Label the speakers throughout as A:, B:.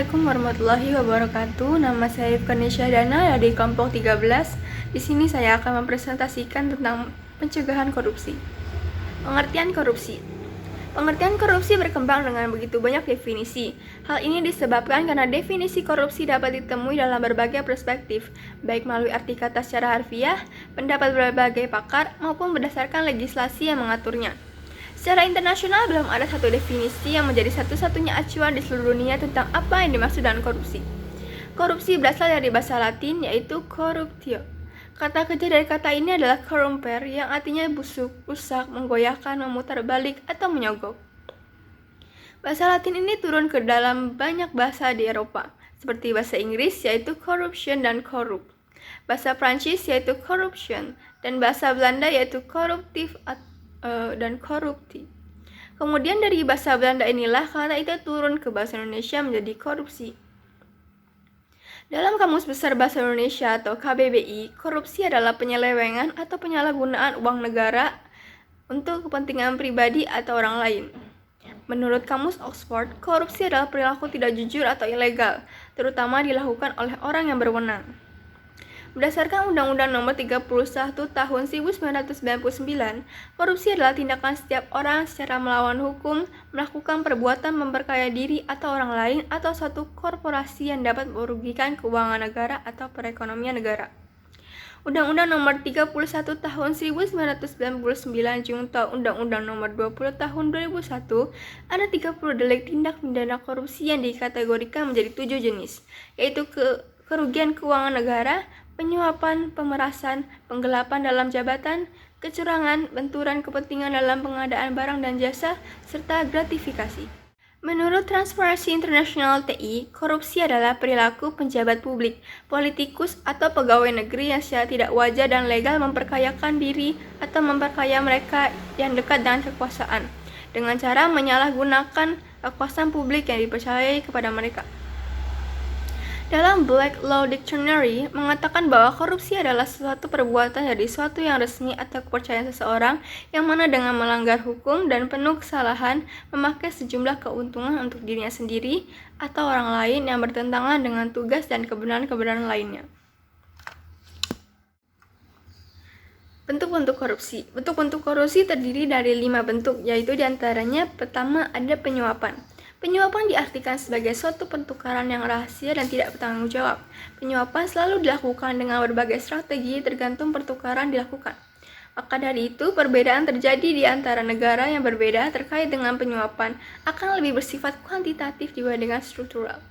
A: Assalamualaikum warahmatullahi wabarakatuh. Nama saya Yufkani Syahdana dari kelompok 13. Di sini saya akan mempresentasikan tentang pencegahan korupsi. Pengertian korupsi. Pengertian korupsi berkembang dengan begitu banyak definisi. Hal ini disebabkan karena definisi korupsi dapat ditemui dalam berbagai perspektif, baik melalui arti kata secara harfiah, pendapat berbagai pakar, maupun berdasarkan legislasi yang mengaturnya. Secara internasional, belum ada satu definisi yang menjadi satu-satunya acuan di seluruh dunia tentang apa yang dimaksud dengan korupsi. Korupsi berasal dari bahasa Latin, yaitu corruptio. Kata kerja dari kata ini adalah corromper, yang artinya busuk, rusak, menggoyahkan, memutar balik, atau menyogok. Bahasa Latin ini turun ke dalam banyak bahasa di Eropa, seperti bahasa Inggris, yaitu corruption dan corrupt. Bahasa Prancis, yaitu corruption, dan bahasa Belanda, yaitu corruptive dan korupsi. Kemudian dari bahasa Belanda inilah kata itu turun ke bahasa Indonesia menjadi korupsi. Dalam Kamus Besar Bahasa Indonesia atau KBBI, korupsi adalah penyelewengan atau penyalahgunaan uang negara untuk kepentingan pribadi atau orang lain. Menurut Kamus Oxford, korupsi adalah perilaku tidak jujur atau ilegal, terutama dilakukan oleh orang yang berwenang. Berdasarkan Undang-Undang Nomor 31 Tahun 1999, korupsi adalah tindakan setiap orang secara melawan hukum melakukan perbuatan memperkaya diri atau orang lain atau suatu korporasi yang dapat merugikan keuangan negara atau perekonomian negara. Undang-Undang Nomor 31 Tahun 1999 Junto Undang-Undang Nomor 20 Tahun 2001 ada 30 delik tindak pidana korupsi yang dikategorikan menjadi 7 jenis, yaitu kerugian keuangan negara, penyuapan, pemerasan, penggelapan dalam jabatan, kecurangan, benturan kepentingan dalam pengadaan barang dan jasa, serta gratifikasi. Menurut Transparency International (TI), korupsi adalah perilaku penjabat publik, politikus, atau pegawai negeri yang secara tidak wajar dan legal memperkayakan diri atau memperkaya mereka yang dekat dengan kekuasaan, dengan cara menyalahgunakan kekuasaan publik yang dipercayai kepada mereka. Dalam Black Law Dictionary mengatakan bahwa korupsi adalah suatu perbuatan dari suatu yang resmi atau kepercayaan seseorang yang mana dengan melanggar hukum dan penuh kesalahan memakai sejumlah keuntungan untuk dirinya sendiri atau orang lain yang bertentangan dengan tugas dan kebenaran-kebenaran lainnya. Bentuk-bentuk korupsi. Bentuk-bentuk korupsi terdiri dari 5 bentuk, yaitu diantaranya pertama ada penyuapan. Penyuapan diartikan sebagai suatu pertukaran yang rahasia dan tidak bertanggung jawab. Penyuapan selalu dilakukan dengan berbagai strategi tergantung pertukaran dilakukan. Maka dari itu, perbedaan terjadi di antara negara yang berbeda terkait dengan penyuapan akan lebih bersifat kuantitatif dibandingkan struktural.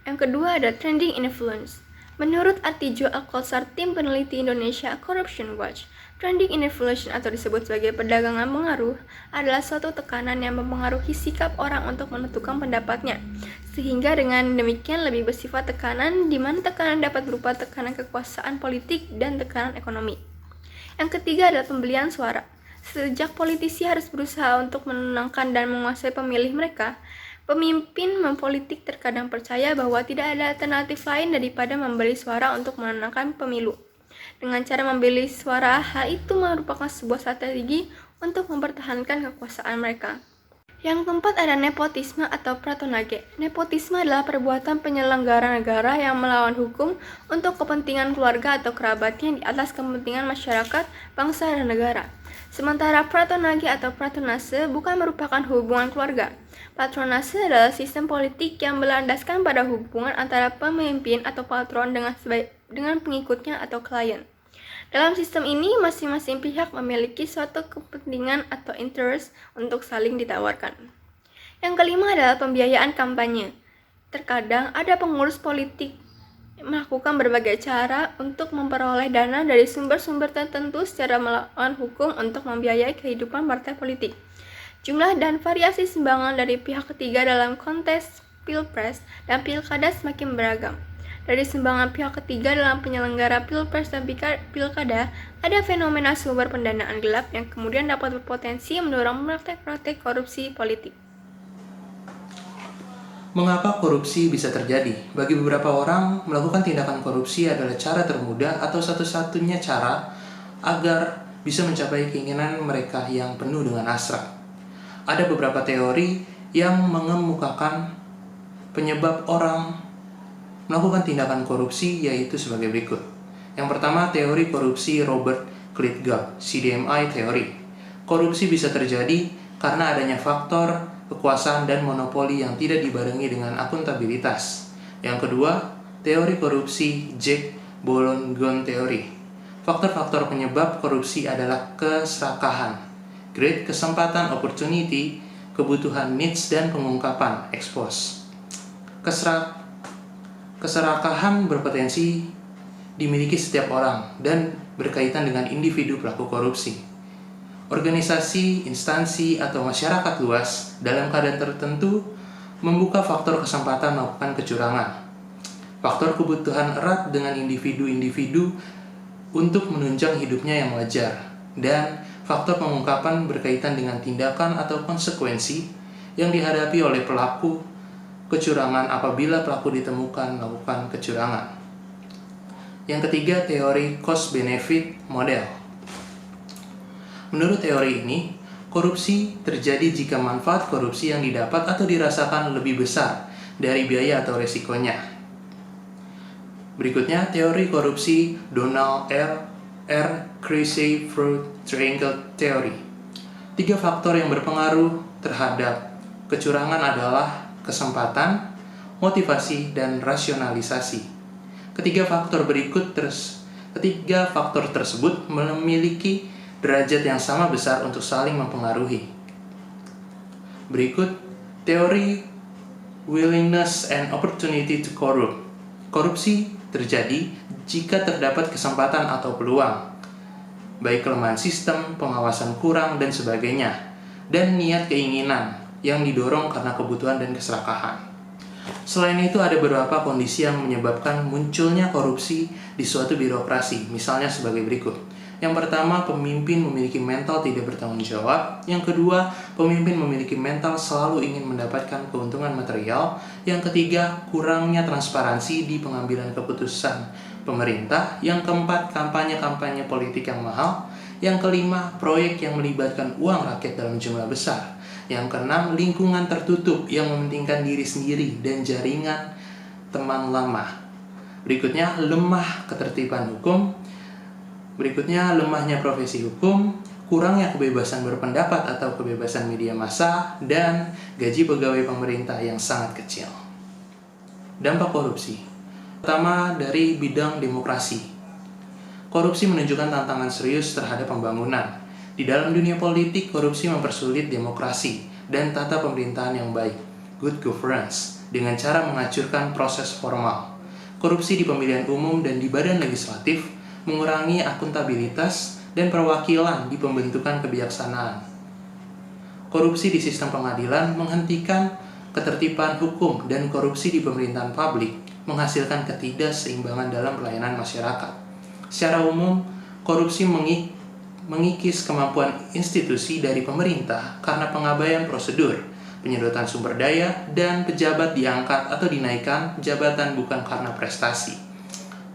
A: Yang kedua ada trending influence. Menurut Artijo Alkolsar, tim peneliti Indonesia Corruption Watch, trending influence atau disebut sebagai perdagangan pengaruh adalah suatu tekanan yang mempengaruhi sikap orang untuk menentukan pendapatnya, sehingga dengan demikian lebih bersifat tekanan, di mana tekanan dapat berupa tekanan kekuasaan politik dan tekanan ekonomi. Yang ketiga adalah pembelian suara. Sejak politisi harus berusaha untuk menenangkan dan menguasai pemilih mereka, pemimpin mempolitik terkadang percaya bahwa tidak ada alternatif lain daripada membeli suara untuk memenangkan pemilu. Dengan cara membeli suara, hal itu merupakan sebuah strategi untuk mempertahankan kekuasaan mereka. Yang keempat ada nepotisme atau pratonage. Nepotisme adalah perbuatan penyelenggara negara yang melawan hukum untuk kepentingan keluarga atau kerabatnya di atas kepentingan masyarakat, bangsa, dan negara. Sementara patronage atau patronase bukan merupakan hubungan keluarga. Patronase adalah sistem politik yang berlandaskan pada hubungan antara pemimpin atau patron dengan pengikutnya atau klien. Dalam sistem ini, masing-masing pihak memiliki suatu kepentingan atau interest untuk saling ditawarkan. Yang kelima adalah pembiayaan kampanye. Terkadang ada pengurus politik melakukan berbagai cara untuk memperoleh dana dari sumber-sumber tertentu secara melawan hukum untuk membiayai kehidupan partai politik. Jumlah dan variasi sumbangan dari pihak ketiga dalam kontes pilpres dan pilkada semakin beragam. Dari sumbangan pihak ketiga dalam penyelenggara pilpres dan pilkada, ada fenomena sumber pendanaan gelap yang kemudian dapat berpotensi mendorong praktek-praktek korupsi politik.
B: Mengapa korupsi bisa terjadi? Bagi beberapa orang, melakukan tindakan korupsi adalah cara termudah atau satu-satunya cara agar bisa mencapai keinginan mereka yang penuh dengan hasrat. Ada beberapa teori yang mengemukakan penyebab orang melakukan tindakan korupsi yaitu sebagai berikut. Yang pertama, teori korupsi Robert Christgau, CDMI teori. Korupsi bisa terjadi karena adanya faktor kekuasaan dan monopoli yang tidak dibarengi dengan akuntabilitas. Yang kedua, teori korupsi Jack Bolongon teori. Faktor-faktor penyebab korupsi adalah keserakahan, great kesempatan opportunity, kebutuhan needs, dan pengungkapan expose. Keserakahan berpotensi dimiliki setiap orang dan berkaitan dengan individu pelaku korupsi. Organisasi, instansi, atau masyarakat luas dalam keadaan tertentu membuka faktor kesempatan melakukan kecurangan. Faktor kebutuhan erat dengan individu-individu untuk menunjang hidupnya yang wajar, dan faktor pengungkapan berkaitan dengan tindakan atau konsekuensi yang dihadapi oleh pelaku kecurangan apabila pelaku ditemukan melakukan kecurangan. Yang ketiga, teori cost-benefit model. Menurut teori ini, korupsi terjadi jika manfaat korupsi yang didapat atau dirasakan lebih besar dari biaya atau resikonya. Berikutnya, teori korupsi Donald R. Creasy-Fruit Triangle Theory. 3 faktor yang berpengaruh terhadap kecurangan adalah kesempatan, motivasi, dan rasionalisasi. Ketiga faktor tersebut memiliki derajat yang sama besar untuk saling mempengaruhi. Berikut teori willingness and opportunity to corrupt. Korupsi terjadi jika terdapat kesempatan atau peluang, baik kelemahan sistem, pengawasan kurang, dan sebagainya, dan niat keinginan yang didorong karena kebutuhan dan keserakahan. Selain itu, ada beberapa kondisi yang menyebabkan munculnya korupsi di suatu birokrasi, misalnya sebagai berikut. Yang pertama, pemimpin memiliki mental tidak bertanggung jawab. Yang kedua, pemimpin memiliki mental selalu ingin mendapatkan keuntungan material. Yang ketiga, kurangnya transparansi di pengambilan keputusan pemerintah. Yang keempat, kampanye politik yang mahal. Yang kelima, proyek yang melibatkan uang rakyat dalam jumlah besar. Yang keenam, lingkungan tertutup yang mementingkan diri sendiri dan jaringan teman lama. Berikutnya, lemah ketertiban hukum. Berikutnya, lemahnya profesi hukum, kurangnya kebebasan berpendapat atau kebebasan media massa, dan gaji pegawai pemerintah yang sangat kecil. Dampak korupsi. Pertama, dari bidang demokrasi. Korupsi menunjukkan tantangan serius terhadap pembangunan. Di dalam dunia politik, korupsi mempersulit demokrasi dan tata pemerintahan yang baik, good governance, dengan cara menghancurkan proses formal. Korupsi di pemilihan umum dan di badan legislatif mengurangi akuntabilitas dan perwakilan di pembentukan kebijaksanaan. Korupsi di sistem pengadilan menghentikan ketertiban hukum, dan korupsi di pemerintahan publik menghasilkan ketidakseimbangan dalam pelayanan masyarakat. Secara umum, korupsi mengikis kemampuan institusi dari pemerintah karena pengabaian prosedur, penyedotan sumber daya, dan pejabat diangkat atau dinaikkan jabatan bukan karena prestasi.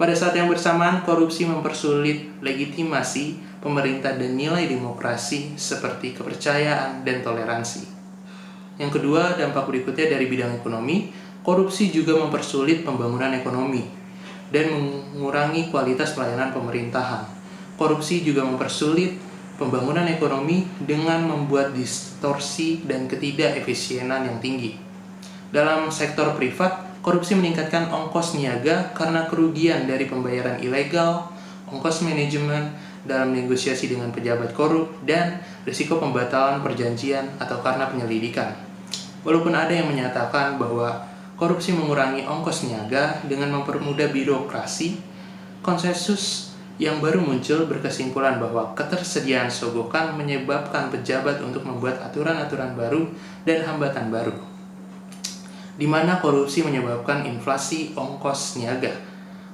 B: Pada saat yang bersamaan, korupsi mempersulit legitimasi pemerintah dan nilai demokrasi seperti kepercayaan dan toleransi. Yang kedua, dampak berikutnya dari bidang ekonomi. Korupsi juga mempersulit pembangunan ekonomi dan mengurangi kualitas pelayanan pemerintahan. Korupsi juga mempersulit pembangunan ekonomi dengan membuat distorsi dan ketidakefisienan yang tinggi. Dalam sektor privat, korupsi meningkatkan ongkos niaga karena kerugian dari pembayaran ilegal, ongkos manajemen dalam negosiasi dengan pejabat korup, dan risiko pembatalan perjanjian atau karena penyelidikan. Walaupun ada yang menyatakan bahwa korupsi mengurangi ongkos niaga dengan mempermudah birokrasi, konsensus yang baru muncul berkesimpulan bahwa ketersediaan sogokan menyebabkan pejabat untuk membuat aturan-aturan baru dan hambatan baru, di mana korupsi menyebabkan inflasi ongkos niaga.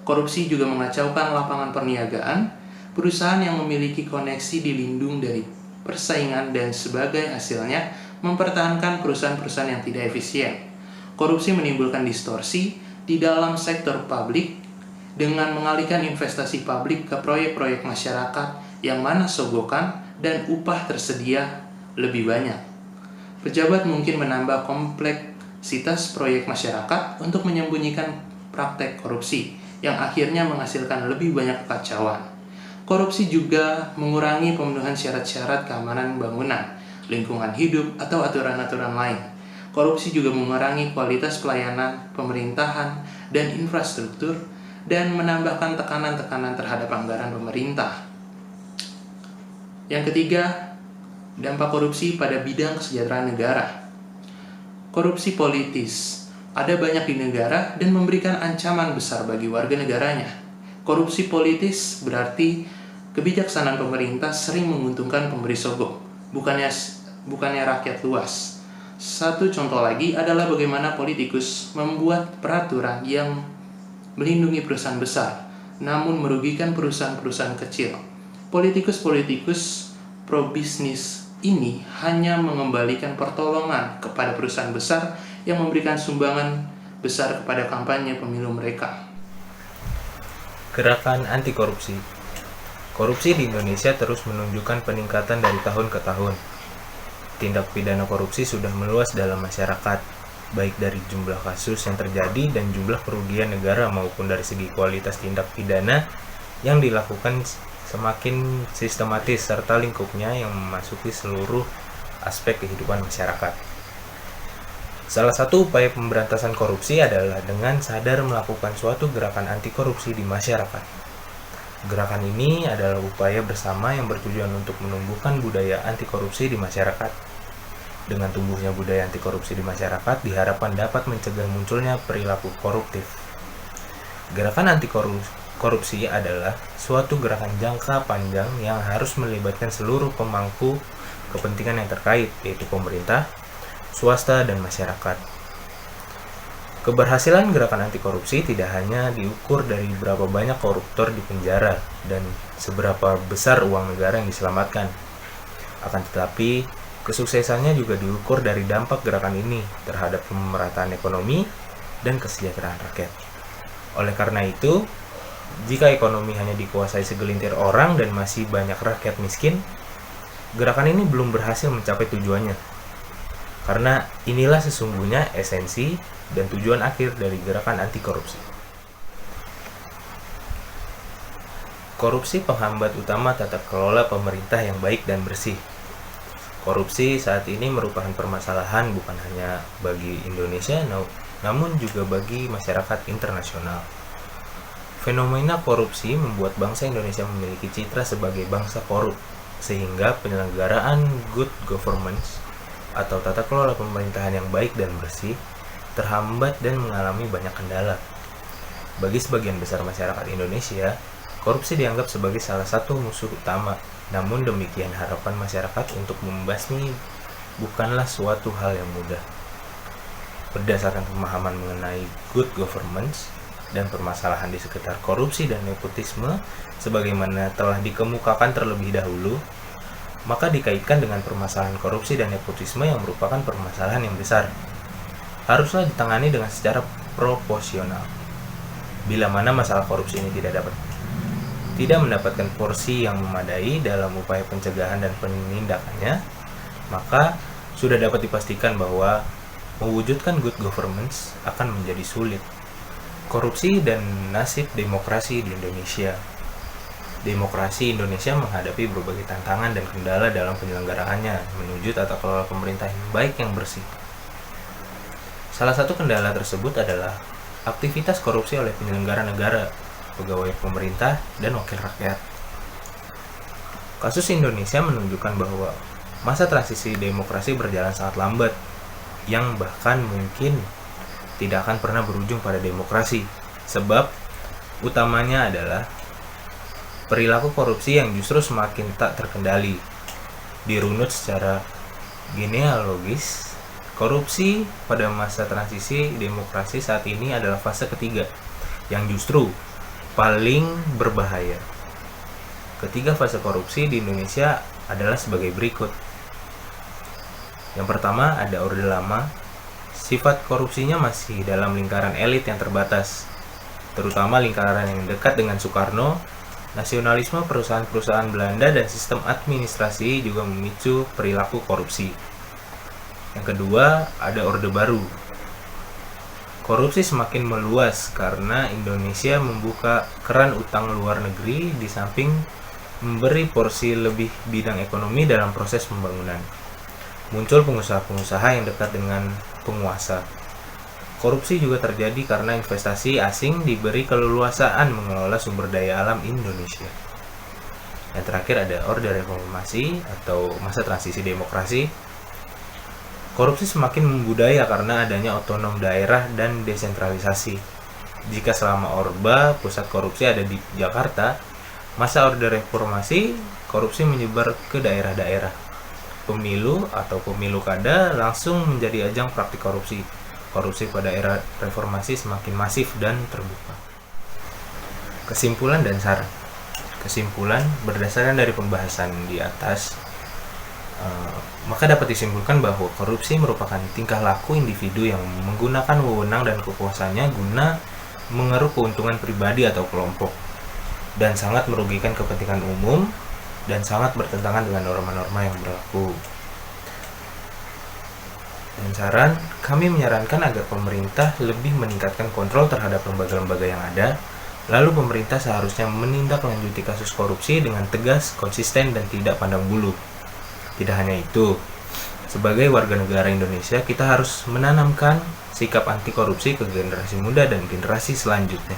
B: Korupsi juga mengacaukan lapangan perniagaan, perusahaan yang memiliki koneksi dilindung dari persaingan dan sebagai hasilnya mempertahankan perusahaan-perusahaan yang tidak efisien. Korupsi menimbulkan distorsi di dalam sektor publik dengan mengalihkan investasi publik ke proyek-proyek masyarakat yang mana sogokan dan upah tersedia lebih banyak. Pejabat mungkin menambah sitas proyek masyarakat untuk menyembunyikan praktek korupsi yang akhirnya menghasilkan lebih banyak kekacauan. Korupsi juga mengurangi pemenuhan syarat-syarat keamanan bangunan, lingkungan hidup, atau aturan-aturan lain. Korupsi juga mengurangi kualitas pelayanan, pemerintahan, dan infrastruktur, dan menambahkan tekanan-tekanan terhadap anggaran pemerintah. Yang ketiga, dampak korupsi pada bidang kesejahteraan negara. Korupsi politis ada banyak di negara dan memberikan ancaman besar bagi warga negaranya. Korupsi politis berarti kebijaksanaan pemerintah sering menguntungkan pemberi sogok, bukannya rakyat luas. Satu contoh lagi adalah bagaimana politikus membuat peraturan yang melindungi perusahaan besar, namun merugikan perusahaan-perusahaan kecil. Politikus-politikus pro-bisnis ini hanya mengembalikan pertolongan kepada perusahaan besar yang memberikan sumbangan besar kepada kampanye pemilu mereka.
C: Gerakan anti korupsi. Korupsi di Indonesia terus menunjukkan peningkatan dari tahun ke tahun. Tindak pidana korupsi sudah meluas dalam masyarakat, baik dari jumlah kasus yang terjadi dan jumlah kerugian negara maupun dari segi kualitas tindak pidana yang dilakukan semakin sistematis serta lingkupnya yang memasuki seluruh aspek kehidupan masyarakat. Salah satu upaya pemberantasan korupsi adalah dengan sadar melakukan suatu gerakan anti korupsi di masyarakat. Gerakan ini adalah upaya bersama yang bertujuan untuk menumbuhkan budaya anti korupsi di masyarakat. Dengan tumbuhnya budaya anti korupsi di masyarakat diharapkan dapat mencegah munculnya perilaku koruptif. Gerakan anti korupsi adalah suatu gerakan jangka panjang yang harus melibatkan seluruh pemangku kepentingan yang terkait, yaitu pemerintah, swasta, dan masyarakat. Keberhasilan gerakan anti korupsi tidak hanya diukur dari berapa banyak koruptor di penjara dan seberapa besar uang negara yang diselamatkan. Akan tetapi, kesuksesannya juga diukur dari dampak gerakan ini terhadap pemerataan ekonomi dan kesejahteraan rakyat. Oleh karena itu, jika ekonomi hanya dikuasai segelintir orang dan masih banyak rakyat miskin, gerakan ini belum berhasil mencapai tujuannya. Karena inilah sesungguhnya esensi dan tujuan akhir dari gerakan anti korupsi. Korupsi penghambat utama tata kelola pemerintah yang baik dan bersih. Korupsi saat ini merupakan permasalahan bukan hanya bagi Indonesia, namun juga bagi masyarakat internasional. Fenomena korupsi membuat bangsa Indonesia memiliki citra sebagai bangsa korup, sehingga penyelenggaraan good governance atau tata kelola pemerintahan yang baik dan bersih terhambat dan mengalami banyak kendala. Bagi sebagian besar masyarakat Indonesia, korupsi dianggap sebagai salah satu musuh utama. Namun demikian, harapan masyarakat untuk membasmi bukanlah suatu hal yang mudah. Berdasarkan pemahaman mengenai good governance dan permasalahan di sekitar korupsi dan nepotisme, sebagaimana telah dikemukakan terlebih dahulu, maka dikaitkan dengan permasalahan korupsi dan nepotisme yang merupakan permasalahan yang besar, haruslah ditangani dengan secara proporsional. Bila mana masalah korupsi ini tidak mendapatkan porsi yang memadai dalam upaya pencegahan dan penindakannya, maka sudah dapat dipastikan bahwa mewujudkan good governance akan menjadi sulit. Korupsi dan nasib demokrasi di Indonesia. Demokrasi Indonesia menghadapi berbagai tantangan dan kendala dalam penyelenggaraannya menuju tata kelola pemerintah yang baik yang bersih. Salah satu kendala tersebut adalah aktivitas korupsi oleh penyelenggara negara, pegawai pemerintah, dan wakil rakyat. Kasus Indonesia menunjukkan bahwa masa transisi demokrasi berjalan sangat lambat, yang bahkan mungkin tidak akan pernah berujung pada demokrasi. Sebab utamanya adalah perilaku korupsi yang justru semakin tak terkendali. Dirunut secara genealogis, korupsi pada masa transisi demokrasi saat ini adalah fase ketiga, yang justru paling berbahaya. Ketiga fase korupsi di Indonesia adalah sebagai berikut. Yang pertama ada Orde Lama. Sifat korupsinya masih dalam lingkaran elit yang terbatas, terutama lingkaran yang dekat dengan Soekarno. Nasionalisme perusahaan-perusahaan Belanda dan sistem administrasi juga memicu perilaku korupsi. Yang kedua, ada Orde Baru. Korupsi semakin meluas karena Indonesia membuka keran utang luar negeri di samping memberi porsi lebih bidang ekonomi dalam proses pembangunan. Muncul pengusaha-pengusaha yang dekat dengan penguasa. Korupsi juga terjadi karena investasi asing diberi keleluasaan mengelola sumber daya alam Indonesia. Yang terakhir ada Orde Reformasi atau masa transisi demokrasi. Korupsi semakin membudaya karena adanya otonom daerah dan desentralisasi. Jika selama Orba pusat korupsi ada di Jakarta, masa Orde Reformasi korupsi menyebar ke daerah-daerah. Pemilu atau pemilu kada langsung menjadi ajang praktik korupsi. Korupsi pada era reformasi semakin masif dan terbuka. Kesimpulan dan saran. Kesimpulan berdasarkan dari pembahasan di atas, maka dapat disimpulkan bahwa korupsi merupakan tingkah laku individu yang menggunakan wewenang dan kekuasaannya guna mengeruk keuntungan pribadi atau kelompok, dan sangat merugikan kepentingan umum dan sangat bertentangan dengan norma-norma yang berlaku. Dan saran, kami menyarankan agar pemerintah lebih meningkatkan kontrol terhadap lembaga-lembaga yang ada, lalu pemerintah seharusnya menindaklanjuti kasus korupsi dengan tegas, konsisten, dan tidak pandang bulu. Tidak hanya itu, sebagai warga negara Indonesia, kita harus menanamkan sikap anti korupsi ke generasi muda dan generasi selanjutnya.